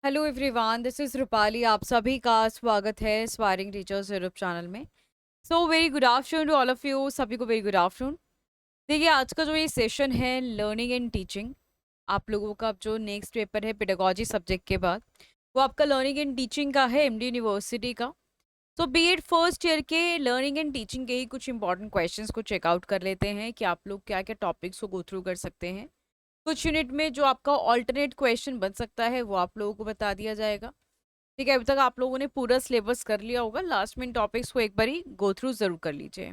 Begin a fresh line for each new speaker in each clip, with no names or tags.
Hello everyone, this is Rupali. आप सभी का स्वागत है एस्पायरिंग टीचर्स यूट्यूब चैनल में। So very good afternoon to all of you. सभी को वेरी गुड आफ्टरनून। देखिए, आज का जो ये सेशन है लर्निंग एंड टीचिंग, आप लोगों का जो नेक्स्ट पेपर है पेडागोजी सब्जेक्ट के बाद, वो आपका लर्निंग एंड टीचिंग का है एमडी यूनिवर्सिटी का। तो बीएड फर्स्ट ईयर के लर्निंग एंड टीचिंग के ही कुछ इंपॉर्टेंट क्वेश्चंस को चेकआउट कर लेते हैं कि आप लोग क्या क्या टॉपिक्स को गो थ्रू कर सकते हैं। कुछ यूनिट में जो आपका ऑल्टरनेट क्वेश्चन बन सकता है वो आप लोगों को बता दिया जाएगा। ठीक है, अभी तक आप लोगों ने पूरा सिलेबस कर लिया होगा, लास्ट में इन टॉपिक्स को एक बार ही गो थ्रू जरूर कर लीजिए।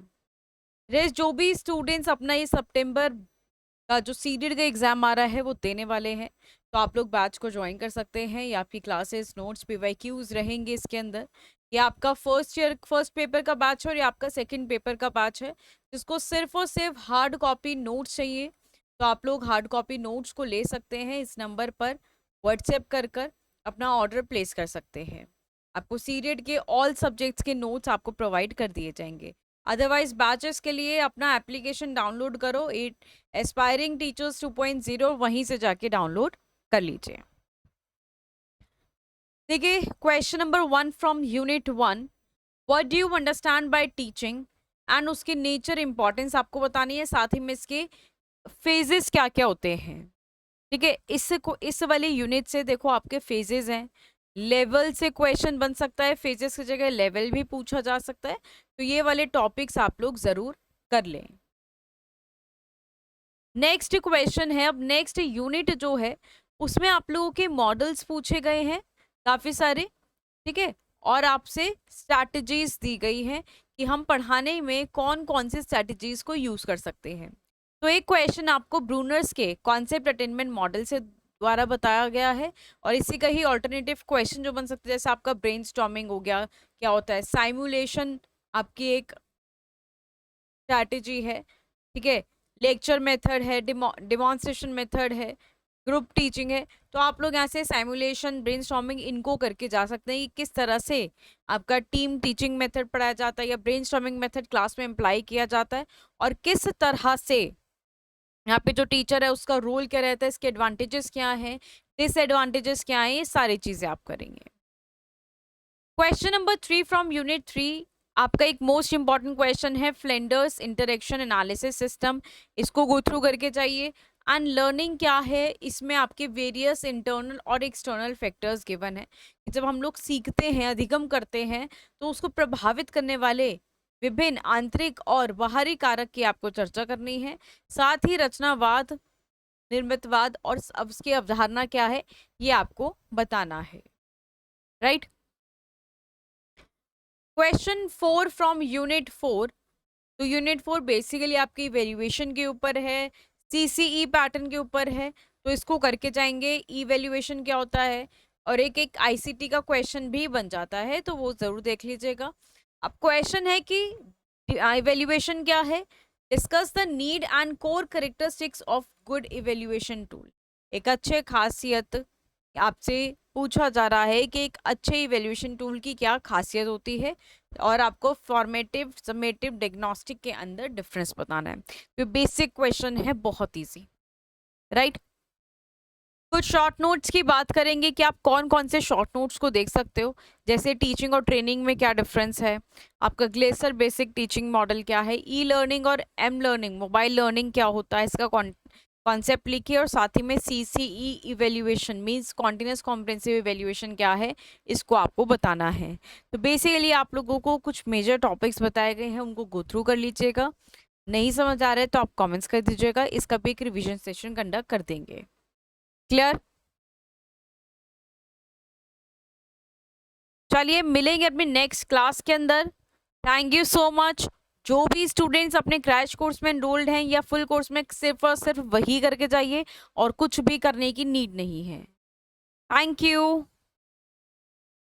रेस्ट जो भी स्टूडेंट्स अपना ये सितंबर का जो सीडेड का एग्जाम आ रहा है वो देने वाले हैं, तो आप लोग बैच को ज्वाइन कर सकते हैं। ये आपकी क्लासेस नोट्स पीवाईक्यूज रहेंगे इसके अंदर। ये आपका फर्स्ट ईयर फर्स्ट पेपर का बैच है और ये आपका सेकंड पेपर का बैच है, जिसको सिर्फ और सिर्फ हार्ड कॉपी नोट्स चाहिए। तो आप लोग हार्ड कॉपी नोट्स को ले सकते हैं, इस नंबर पर व्हाट्सएप कर अपना ऑर्डर प्लेस कर सकते हैं। आपको सीडेड के ऑल सब्जेक्ट्स के नोट्स आपको प्रोवाइड कर दिए जाएंगे। अदरवाइज बैचेस के लिए अपना एप्लीकेशन डाउनलोड करो, एस्पायरिंग टीचर्स 2.0, वहीं से जाके डाउनलोड कर लीजिए। देखिए, question number 1 from unit 1, what do you understand by teaching, and उसकी नेचर इंपॉर्टेंस आपको बतानी है, साथ ही में इसके फेजेस क्या क्या होते हैं। ठीक है, इस वाले यूनिट से देखो आपके फेजेस हैं। लेवल से क्वेश्चन बन सकता है, फेजेस की जगह लेवल भी पूछा जा सकता है, तो ये वाले टॉपिक्स आप लोग जरूर कर लें। नेक्स्ट क्वेश्चन है, अब नेक्स्ट यूनिट जो है उसमें आप लोगों के मॉडल्स पूछे गए हैं काफी सारे। ठीक है, और आपसे स्ट्रैटेजीज दी गई हैं कि हम पढ़ाने में कौन कौन सी स्ट्रैटेजीज को यूज कर सकते हैं। तो एक क्वेश्चन आपको ब्रूनर्स के कॉन्सेप्ट अटेनमेंट मॉडल से द्वारा बताया गया है, और इसी का ही ऑल्टरनेटिव क्वेश्चन जो बन सकते हैं, जैसे आपका ब्रेनस्टॉर्मिंग हो गया, क्या होता है साइमुलेशन, आपकी एक स्ट्रैटेजी है। ठीक है, लेक्चर मेथड है, डिमॉन्स्ट्रेशन मेथड है, ग्रुप टीचिंग है। तो आप लोग यहाँ से साइमुलेशन ब्रेनस्टॉर्मिंग इनको करके जा सकते हैं कि किस तरह से आपका टीम टीचिंग मेथड पढ़ाया जाता है या ब्रेनस्टॉर्मिंग मेथड क्लास में अप्लाई किया जाता है, और किस तरह से यहाँ पे जो टीचर है उसका रोल क्या रहता है, इसके एडवांटेजेस क्या हैं, डिसएडवांटेजेस क्या हैं, ये सारी चीजें आप करेंगे। क्वेश्चन नंबर 3 फ्रॉम यूनिट 3, आपका एक मोस्ट इंपॉर्टेंट क्वेश्चन है फ्लेंडर्स इंटरेक्शन एनालिसिस सिस्टम, इसको गो थ्रू करके जाइए। एंड लर्निंग क्या है, इसमें आपके वेरियस इंटरनल और एक्सटर्नल फैक्टर्स गिवन है। जब हम लोग सीखते हैं, अधिगम करते हैं, तो उसको प्रभावित करने वाले विभिन्न आंतरिक और बाहरी कारक की आपको चर्चा करनी है। साथ ही रचनावाद, निर्मितवाद और अब उसकी अवधारणा क्या है ये आपको बताना है। राइट। क्वेश्चन 4 फ्रॉम यूनिट 4, तो यूनिट 4 बेसिकली आपकी इवेल्युएशन के ऊपर है, सीसीई पैटर्न के ऊपर है, तो इसको करके जाएंगे। इवेल्युएशन क्या होता है, और एक एक आईसीटी का क्वेश्चन भी बन जाता है, तो वो जरूर देख लीजिएगा। अब क्वेश्चन है कि इवेल्युएशन क्या है, discuss the need and core characteristics of good evaluation tool. एक अच्छे खासियत आपसे पूछा जा रहा है कि एक अच्छे इवेल्युएशन टूल की क्या खासियत होती है, और आपको फॉर्मेटिव समेटिव डिग्नोस्टिक के अंदर डिफरेंस बताना है। तो बेसिक क्वेश्चन है, बहुत इजी। राइट। कुछ शॉर्ट नोट्स की बात करेंगे कि आप कौन कौन से शॉर्ट नोट्स को देख सकते हो, जैसे टीचिंग और ट्रेनिंग में क्या डिफरेंस है, आपका ग्लेसर बेसिक टीचिंग मॉडल क्या है, ई लर्निंग और एम लर्निंग मोबाइल लर्निंग क्या होता है, इसका कॉन्सेप्ट लिखिए, और साथ ही में CCE evaluation means continuous comprehensive evaluation क्या है, इसको आपको बताना है। तो बेसिकली आप लोगों को कुछ मेजर टॉपिक्स बताए गए हैं, उनको गो थ्रू कर लीजिएगा। नहीं समझ आ रहा है तो आप कमेंट्स कर दीजिएगा, इसका भी एक रिविजन सेशन कंडक्ट कर देंगे। क्लियर। चलिए मिलेंगे अपने नेक्स्ट क्लास के अंदर। Thank you so much. जो भी स्टूडेंट्स अपने क्रैश कोर्स में एनरोल्ड हैं या फुल कोर्स में, सिर्फ और सिर्फ वही करके जाइए, और कुछ भी करने की नीड नहीं है। Thank you.